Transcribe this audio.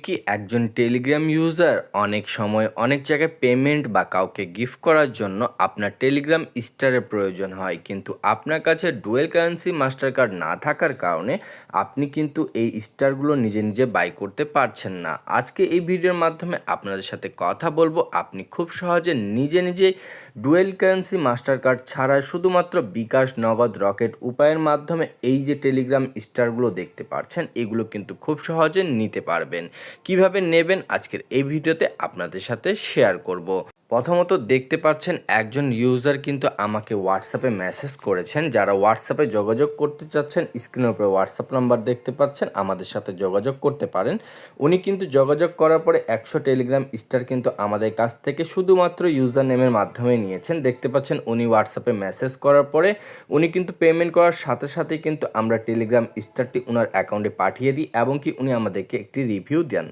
কি একজন Telegram user অনেক সময় অনেক জায়গায় পেমেন্ট বা কাউকে গিফট করার জন্য আপনার টেলিগ্রাম স্টারের প্রয়োজন হয়, কিন্তু আপনার কাছে ডুয়েল কারেন্সি মাস্টার কার্ড না থাকার কারণে আপনি কিন্তু এই স্টারগুলো নিজে নিজে বাই করতে পারছেন না। আজকে এই ভিডিওর মাধ্যমে আপনাদের সাথে কথা বলবো আপনি খুব সহজে নিজে নিজেই ডুয়েল কারেন্সি মাস্টার কার্ড ছাড়া শুধুমাত্র বিকাশ, নগদ, রকেট উপায়ের মাধ্যমে এই যে টেলিগ্রাম স্টারগুলো দেখতে পাচ্ছেন এগুলো কিন্তু খুব সহজে নিতে পারবেন। কিভাবে নেবেন আজকের এই ভিডিওতে আপনাদের সাথে শেয়ার করব। প্রথমত দেখতে পাচ্ছেন একজন ইউজার কিন্তু আমাকে হোয়াটসঅ্যাপে মেসেজ করেছেন। যারা হোয়াটসঅ্যাপে যোগাযোগ করতে চাচ্ছেন স্ক্রিনের উপরে হোয়াটসঅ্যাপ নাম্বার দেখতে পাচ্ছেন, আমাদের সাথে যোগাযোগ করতে পারেন। উনি কিন্তু যোগাযোগ করার পরে 100 টেলিগ্রাম স্টার কিন্তু আমাদের কাছ থেকে শুধুমাত্র ইউজার নেমের মাধ্যমে নিয়েছেন। দেখতে পাচ্ছেন উনি হোয়াটসঅ্যাপে মেসেজ করার পরে উনি কিন্তু পেমেন্ট করার সাথে সাথেই কিন্তু আমরা টেলিগ্রাম স্টারটি ওনার অ্যাকাউন্টে পাঠিয়ে দিই এবং কি উনি আমাদেরকে একটি রিভিউ দেন।